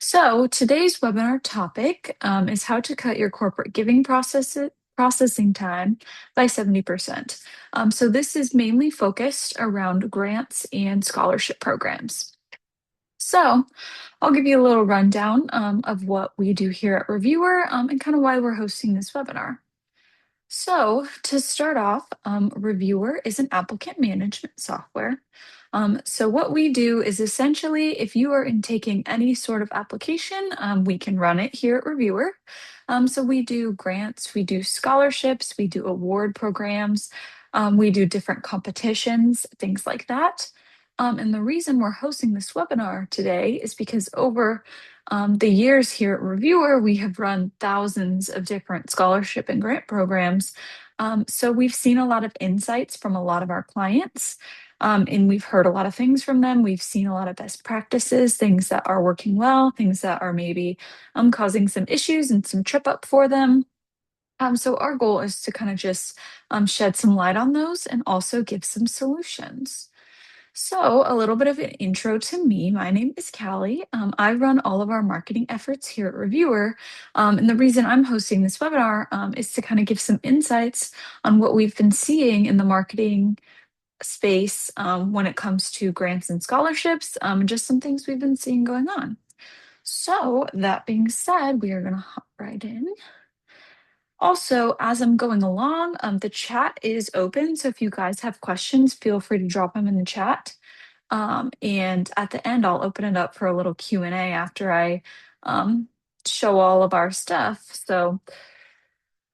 So today's webinar topic is how to cut your corporate giving processing time by 70%. So this is mainly focused around grants and scholarship programs. So I'll give you a little rundown of what we do here at Reviewer and kind of why we're hosting this webinar. So, to start off, Reviewer is an applicant management software. So, what we do is essentially if you are taking any sort of application, we can run it here at Reviewer. So, we do grants, we do scholarships, we do award programs, we do different competitions, things like that. And the reason we're hosting this webinar today is because over the years here at Reviewer, we have run thousands of different scholarship and grant programs. So we've seen a lot of insights from a lot of our clients, and we've heard a lot of things from them. We've seen a lot of best practices, things that are working well, things that are maybe causing some issues and some trip up for them. So our goal is to kind of just shed some light on those and also give some solutions. So, a little bit of an intro to me. My name is Callie. I run all of our marketing efforts here at Reviewer. And the reason I'm hosting this webinar is to kind of give some insights on what we've been seeing in the marketing space when it comes to grants and scholarships, and just some things we've been seeing going on. So, that being said, we are going to hop right in. Also, as I'm going along, the chat is open. So if you guys have questions, feel free to drop them in the chat. And at the end, I'll open it up for a little Q&A after I show all of our stuff. So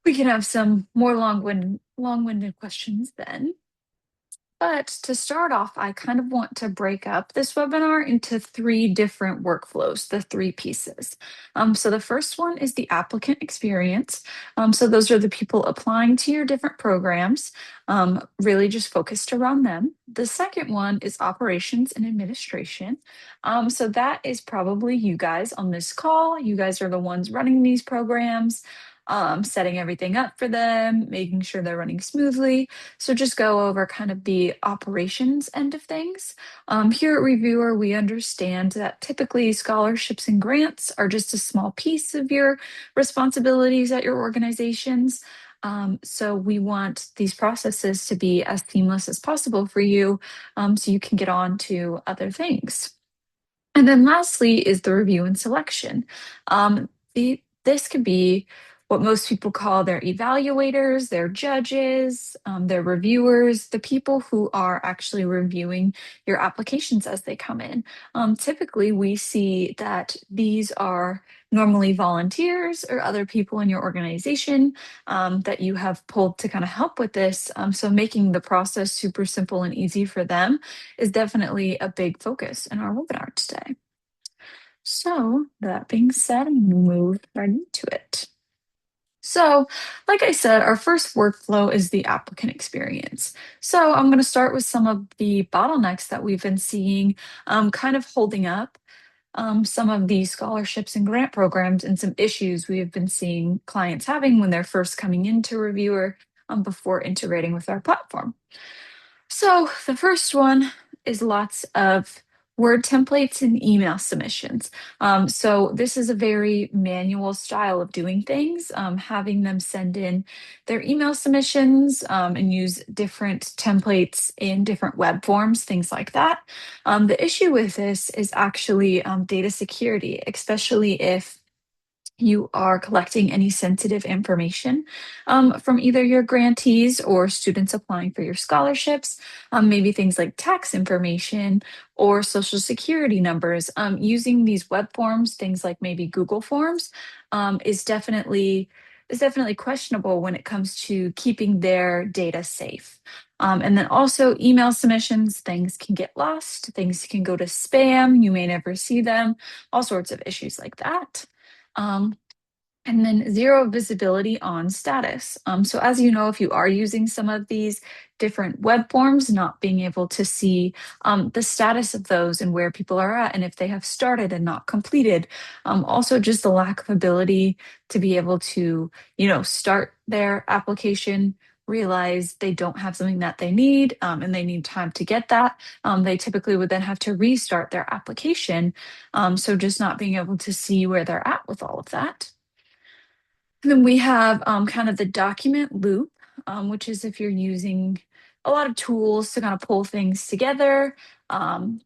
we can have some more long-winded questions then. But to start off, I kind of want to break up this webinar into three different workflows, the three pieces. So the first one is the applicant experience. So those are the people applying to your different programs, really just focused around them. The second one is operations and administration. So that is probably you guys on this call. You guys are the ones running these programs, setting everything up for them, making sure they're running smoothly. So just go over kind of the operations end of things. Here at Reviewer, we understand that typically scholarships and grants are just a small piece of your responsibilities at your organizations. So we want these processes to be as seamless as possible for you so you can get on to other things. And then lastly is the review and selection. This could be what most people call their evaluators, their judges, their reviewers, the people who are actually reviewing your applications as they come in. Typically, we see that these are normally volunteers or other people in your organization that you have pulled to kind of help with this. So making the process super simple and easy for them is definitely a big focus in our webinar today. So that being said, I'm going to move right into it. So, like I said, our first workflow is the applicant experience. So I'm going to start with some of the bottlenecks that we've been seeing kind of holding up some of these scholarships and grant programs and some issues we have been seeing clients having when they're first coming into Reviewer before integrating with our platform. So the first one is lots of word templates and email submissions. So this is a very manual style of doing things, having them send in their email submissions and use different templates in different web forms, things like that. The issue with this is actually data security, especially if you are collecting any sensitive information from either your grantees or students applying for your scholarships, maybe things like tax information or social security numbers. Using these web forms, things like maybe Google Forms, is definitely questionable when it comes to keeping their data safe. And then also email submissions, things can get lost, things can go to spam, you may never see them, all sorts of issues like that. And then zero visibility on status. So as you know, if you are using some of these different web forms, not being able to see the status of those and where people are at and if they have started and not completed. Also just the lack of ability to be able to, start their application realize they don't have something that they need and they need time to get that, they typically would then have to restart their application. So just not being able to see where they're at with all of that. And then we have kind of the document loop, which is if you're using a lot of tools to kind of pull things together.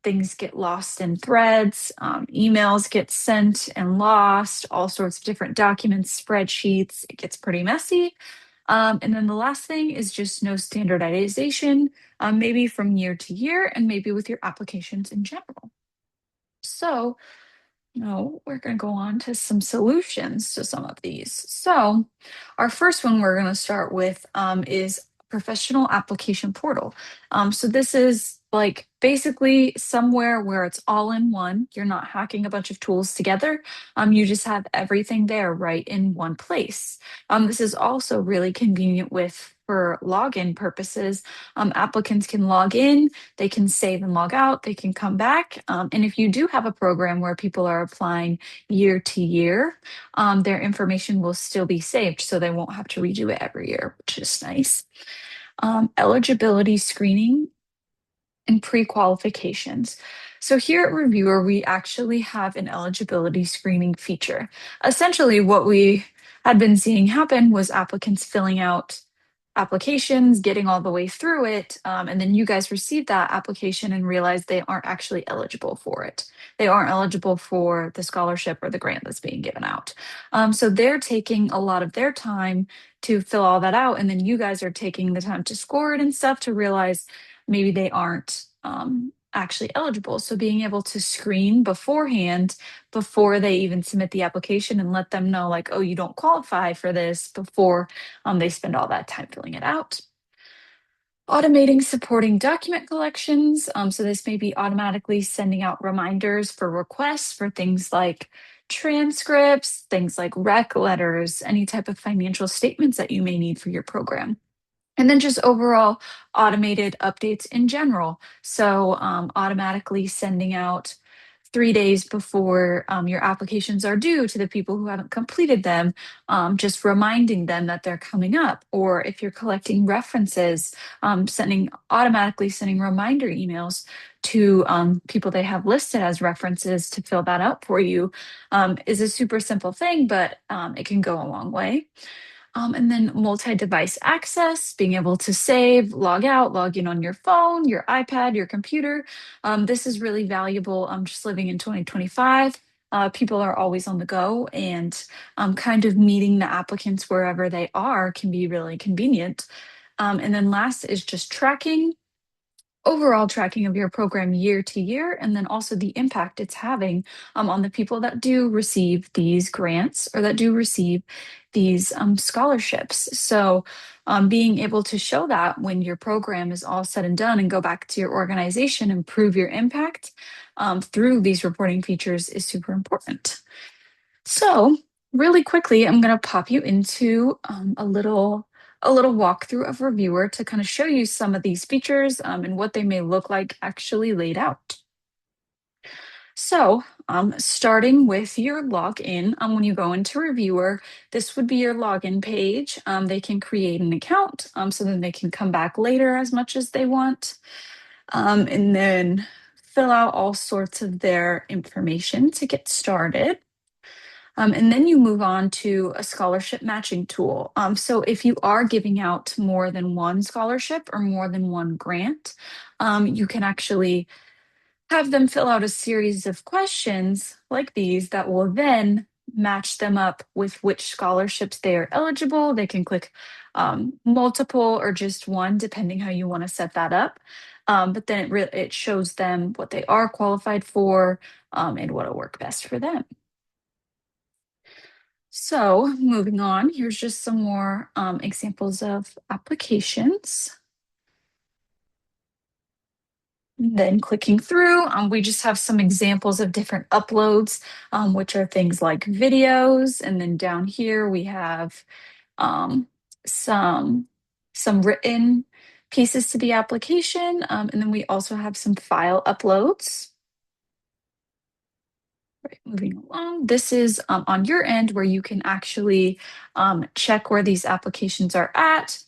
Things get lost in threads, emails get sent and lost, all sorts of different documents, spreadsheets. It gets pretty messy. And then the last thing is just no standardization, maybe from year to year and maybe with your applications in general. So, no, we're going to go on to some solutions to some of these. So, our first one we're going to start with is professional application portal. So, this is like basically somewhere where it's all in one. You're not hacking a bunch of tools together. You just have everything there right in one place. This is also really convenient with for login purposes. Applicants can log in, they can save and log out, they can come back. And if you do have a program where people are applying year to year, their information will still be saved, so they won't have to redo it every year, which is nice. Eligibility screening and pre-qualifications. So here at Reviewer, we actually have an eligibility screening feature. Essentially, what we had been seeing happen was applicants filling out applications, getting all the way through it, and then you guys receive that application and realize they aren't actually eligible for it. They aren't eligible for the scholarship or the grant that's being given out. So they're taking a lot of their time to fill all that out, and then you guys are taking the time to score it and stuff to realize maybe they aren't actually eligible. So being able to screen beforehand before they even submit the application and let them know, like, oh, you don't qualify for this before they spend all that time filling it out. Automating supporting document collections. So this may be automatically sending out reminders for requests for things like transcripts, things like rec letters, any type of financial statements that you may need for your program. And then just overall automated updates in general. So automatically sending out 3 days before your applications are due to the people who haven't completed them, just reminding them that they're coming up. Or if you're collecting references, automatically sending reminder emails to people they have listed as references to fill that out for you, is a super simple thing, but it can go a long way. And then multi-device access, being able to save, log out, log in on your phone, your iPad, your computer. This is really valuable. I'm just living in 2025. People are always on the go, and kind of meeting the applicants wherever they are can be really convenient. And then last is just tracking, overall tracking of your program year to year, and then also the impact it's having on the people that do receive these grants or that do receive these scholarships. So being able to show that when your program is all said and done and go back to your organization and prove your impact through these reporting features is super important. So really quickly, I'm going to pop you into a little walkthrough of Reviewer to kind of show you some of these features and what they may look like actually laid out. So starting with your login, when you go into Reviewer, this would be your login page. They can create an account so then they can come back later as much as they want. And then fill out all sorts of their information to get started. And then you move on to a scholarship matching tool. So if you are giving out more than one scholarship or more than one grant, you can actually have them fill out a series of questions like these that will then match them up with which scholarships they are eligible. They can click multiple or just one, depending how you want to set that up. But then it shows them what they are qualified for and what will work best for them. So moving on, here's just some more examples of applications. Then clicking through, we just have some examples of different uploads, which are things like videos. And then down here we have um, some written pieces to the application. And then we also have some file uploads. Right, moving along. This is on your end where you can actually check where these applications are at.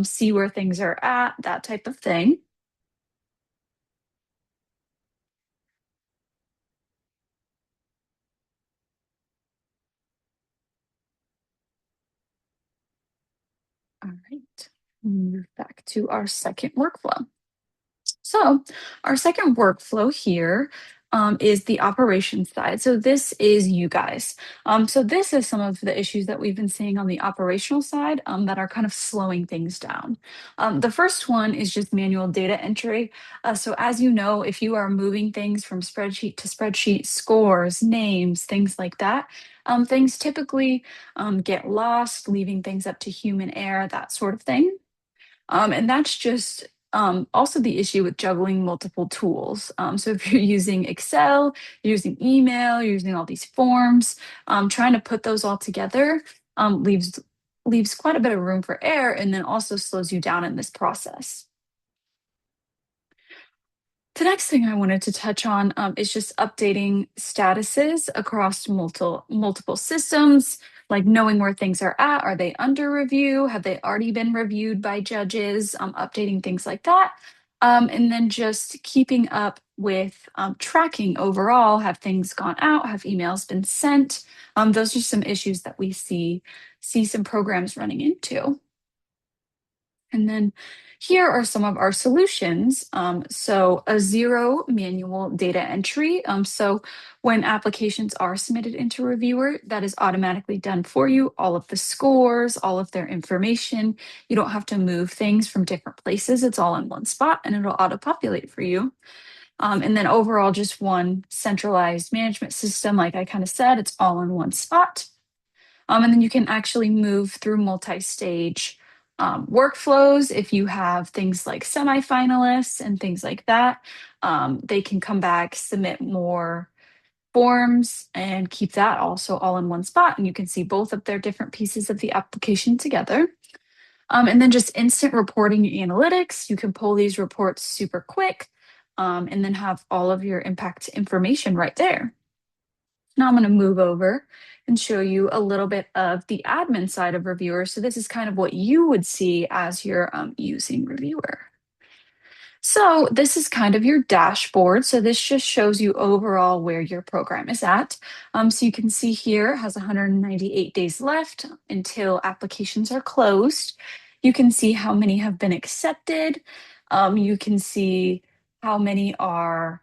see where things are at, that type of thing. All right, move back to our second workflow. So, our second workflow here is the operations side. So, this is you guys. So, this is some of the issues that we've been seeing on the operational side that are kind of slowing things down. The first one is just manual data entry. So, as you know, if you are moving things from spreadsheet to spreadsheet, scores, names, things like that, things typically get lost, leaving things up to human error, that sort of thing. And that's just also the issue with juggling multiple tools. So if you're using Excel, you're using email, you're using all these forms, trying to put those all together leaves quite a bit of room for error, and then also slows you down in this process. The next thing I wanted to touch on is just updating statuses across multiple systems, like knowing where things are at. Are they under review? Have they already been reviewed by judges? Updating things like that. And then just keeping up with tracking overall. Have things gone out? Have emails been sent? Those are some issues that we see some programs running into. And then here are some of our solutions. So a zero manual data entry. So when applications are submitted into reviewer, that is automatically done for you. All of the scores, all of their information. You don't have to move things from different places. It's all in one spot and it'll auto-populate for you. And then overall, just one centralized management system. Like I kind of said, it's all in one spot. And then you can actually move through multi-stage workflows. If you have things like semifinalists and things like that, they can come back, submit more forms, and keep that also all in one spot. And you can see both of their different pieces of the application together. And then just instant reporting analytics. You can pull these reports super quick and then have all of your impact information right there. Now I'm going to move over and show you a little bit of the admin side of Reviewer. So this is kind of what you would see as you're using Reviewer. So this is kind of your dashboard. So this just shows you overall where your program is at. So you can see here it has 198 days left until applications are closed. You can see how many have been accepted. You can see how many are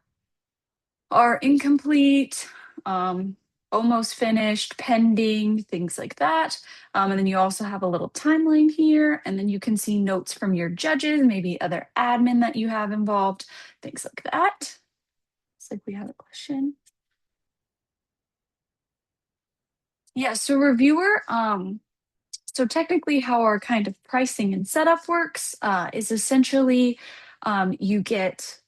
incomplete, um, almost finished, pending, things like that. And then you also have a little timeline here, and then you can see notes from your judges, maybe other admin that you have involved, things like that. It's like we have a question. Yeah, so reviewer, so technically how our kind of pricing and setup works is essentially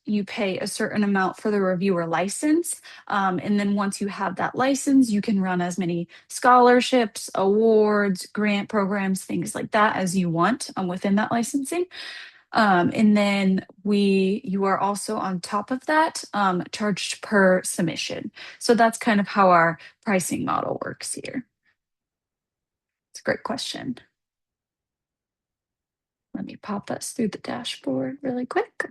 you pay a certain amount for the reviewer license. And then once you have that license, you can run as many scholarships, awards, grant programs, things like that as you want within that licensing. And then you are also on top of that charged per submission. So that's kind of how our pricing model works here. It's a great question. Let me pop us through the dashboard really quick.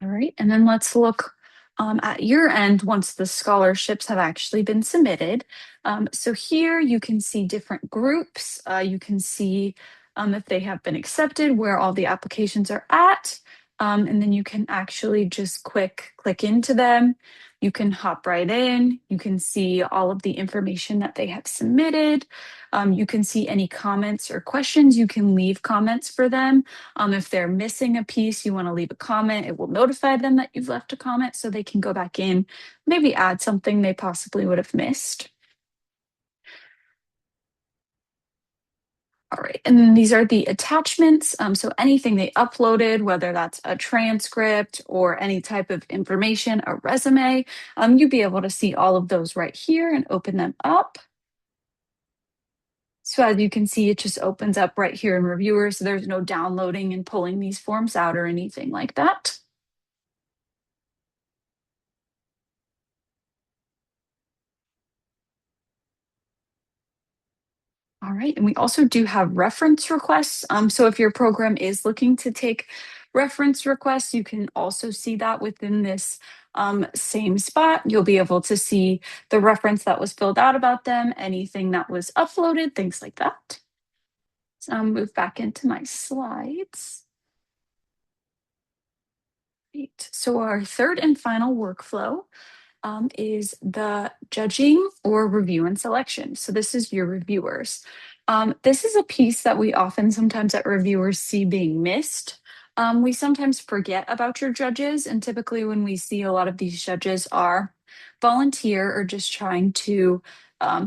All right, and then let's look at your end once the scholarships have actually been submitted. So here you can see different groups. You can see if they have been accepted, where all the applications are at. And then you can actually just click into them. You can hop right in. You can see all of the information that they have submitted. You can see any comments or questions. You can leave comments for them. If they're missing a piece, you want to leave a comment, it will notify them that you've left a comment so they can go back in, maybe add something they possibly would have missed. All right, and then these are the attachments. So anything they uploaded, whether that's a transcript or any type of information, a resume, you'll be able to see all of those right here and open them up. So as you can see, it just opens up right here in Reviewer. So there's no downloading and pulling these forms out or anything like that. All right. And we also do have reference requests. So if your program is looking to take reference requests, you can also see that within this same spot. You'll be able to see the reference that was filled out about them, anything that was uploaded, things like that. So I'll move back into my slides. Right. So our third and final workflow is the judging or review and selection. So this is your reviewers. This is a piece that we often sometimes at reviewers see being missed. We sometimes forget about your judges, and typically when we see a lot of these judges are volunteer or just trying to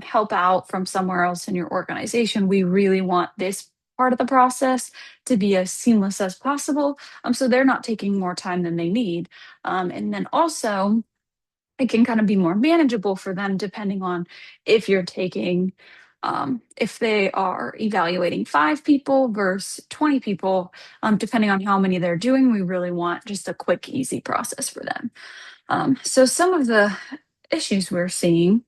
help out from somewhere else in your organization, we really want this part of the process to be as seamless as possible. So they're not taking more time than they need. And then also, it can kind of be more manageable for them depending on if you're taking if they are evaluating 5 people versus 20 people, depending on how many they're doing, we really want just a quick, easy process for them. So some of the issues we're seeing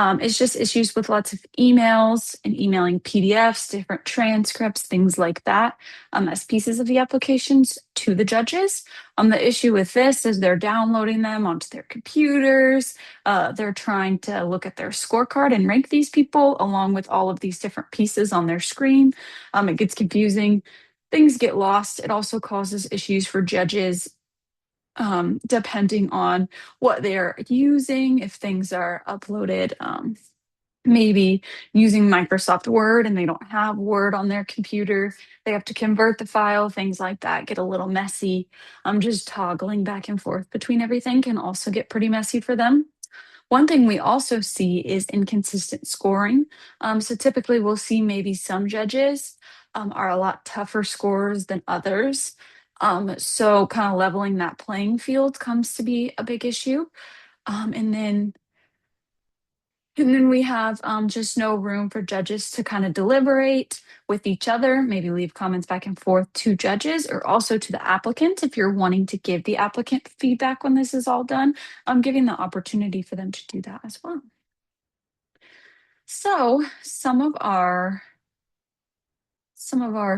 it's just issues with lots of emails and emailing PDFs, different transcripts, things like that, as pieces of the applications to the judges. The issue with this is they're downloading them onto their computers. They're trying to look at their scorecard and rank these people along with all of these different pieces on their screen. It gets confusing. Things get lost. It also causes issues for judges depending on what they're using, if things are uploaded, maybe using Microsoft Word and they don't have Word on their computer, they have to convert the file, things like that get a little messy. Just toggling back and forth between everything can also get pretty messy for them. One thing we also see is inconsistent scoring. So typically we'll see maybe some judges are a lot tougher scorers than others. So kind of leveling that playing field comes to be a big issue. Um, and then and then we have just no room for judges to kind of deliberate with each other, maybe leave comments back and forth to judges or also to the applicant if you're wanting to give the applicant feedback when this is all done. Giving the opportunity for them to do that as well. So some of our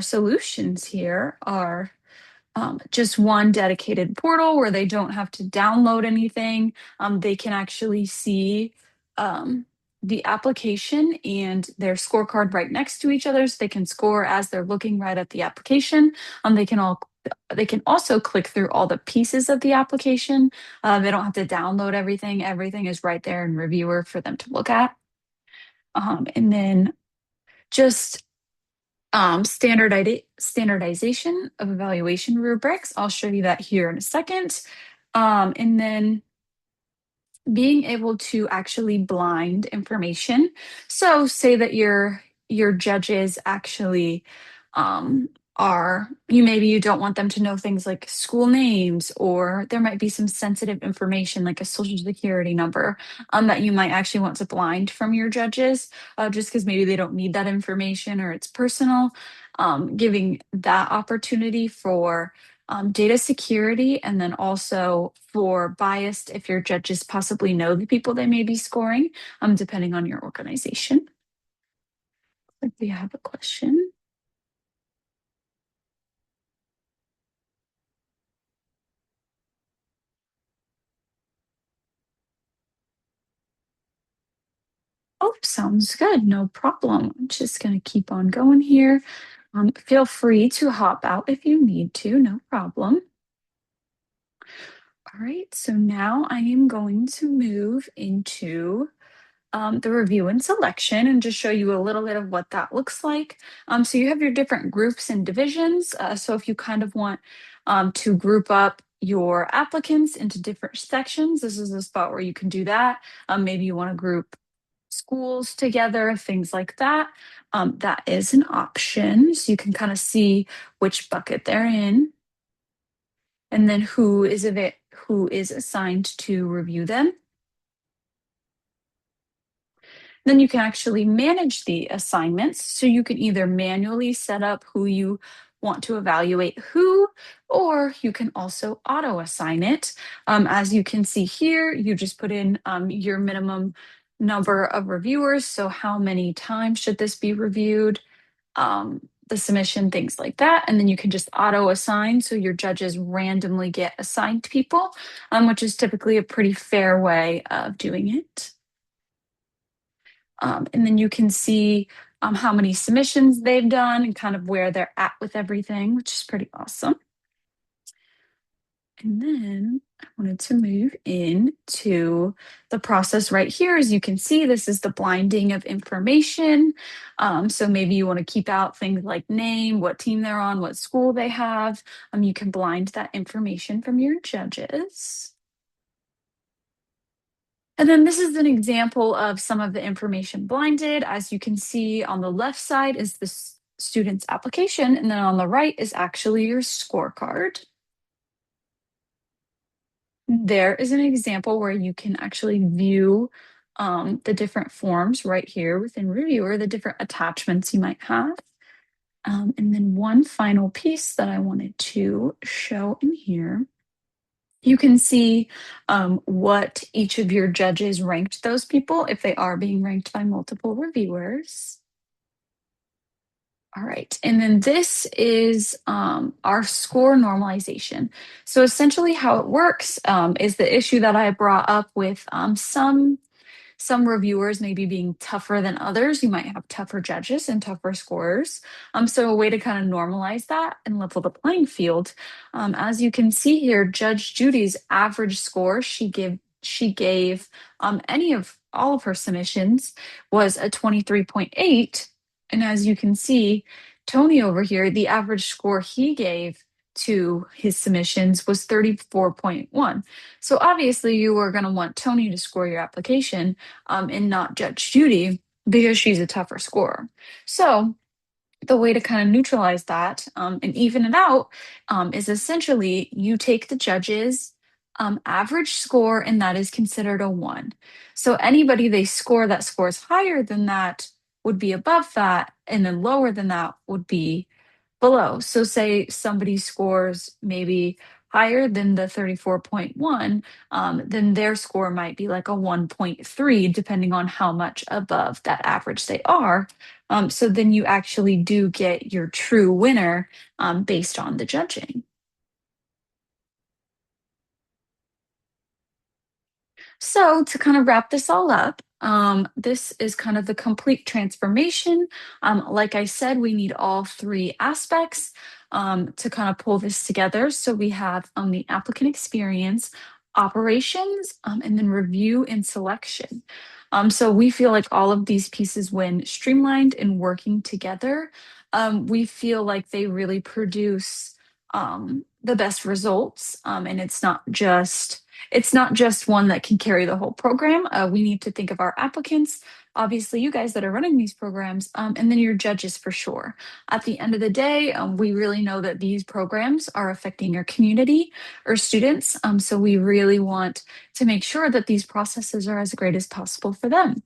solutions here are just one dedicated portal where they don't have to download anything. They can actually see um, the application and their scorecard right next to each other, so they can score as they're looking right at the application. They can also click through all the pieces of the application. They don't have to download everything. Everything is right there in Reviewer for them to look at. And then just standardization of evaluation rubrics. I'll show you that here in a second. And then being able to actually blind information. So say that your judges actually are maybe you don't want them to know things like school names, or there might be some sensitive information like a social security number that you might actually want to blind from your judges just because maybe they don't need that information or it's personal. Giving that opportunity for data security, and then also for biased if your judges possibly know the people they may be scoring, depending on your organization. If we have a question. Oh, sounds good. No problem. I'm just going to keep on going here. Feel free to hop out if you need to, no problem. All right, so now I am going to move into the review and selection and just show you a little bit of what that looks like. So you have your different groups and divisions. So if you kind of want to group up your applicants into different sections, this is a spot where you can do that. Maybe you want to group schools together, things like that. That is an option. So you can kind of see which bucket they're in and then who is assigned to review them. Then you can actually manage the assignments. So you can either manually set up who you want to evaluate who, or you can also auto assign it. As you can see here, you just put in your minimum number of reviewers, so how many times should this be reviewed, the submission, things like that. And then you can just auto assign. So your judges randomly get assigned people, which is typically a pretty fair way of doing it. And then you can see how many submissions they've done and kind of where they're at with everything, which is pretty awesome. And then I wanted to move into the process right here. As you can see, this is the blinding of information. So maybe you want to keep out things like name, what team they're on, what school they have. You can blind that information from your judges. And then this is an example of some of the information blinded. As you can see on the left side is the student's application, and then on the right is actually your scorecard. There is an example where you can actually view the different forms right here within Reviewer, the different attachments you might have. And then one final piece that I wanted to show in here. You can see what each of your judges ranked those people if they are being ranked by multiple reviewers. All right, and then this is our score normalization. So essentially how it works is the issue that I brought up with some reviewers maybe being tougher than others. You might have tougher judges and tougher scorers. So a way to kind of normalize that and level the playing field. As you can see here, Judge Judy's average score she gave any of all of her submissions was a 23.8. And as you can see, Tony over here, the average score he gave to his submissions was 34.1. So obviously you are going to want Tony to score your application and not Judge Judy because she's a tougher scorer. So the way to kind of neutralize that and even it out is essentially you take the judges average score and that is considered a 1. So anybody they score that scores higher than that would be above that, and then lower than that would be below. So say somebody scores maybe higher than the 34.1, then their score might be like a 1.3, depending on how much above that average they are. So then you actually do get your true winner based on the judging. So to kind of wrap this all up, this is kind of the complete transformation. Like I said, we need all three aspects to kind of pull this together. So we have the applicant experience, operations, and then review and selection. So we feel like all of these pieces, when streamlined and working together, we feel like they really produce the best results. And it's not just one that can carry the whole program. We need to think of our applicants, obviously, you guys that are running these programs, and then your judges for sure. At the end of the day, we really know that these programs are affecting your community or students. So we really want to make sure that these processes are as great as possible for them.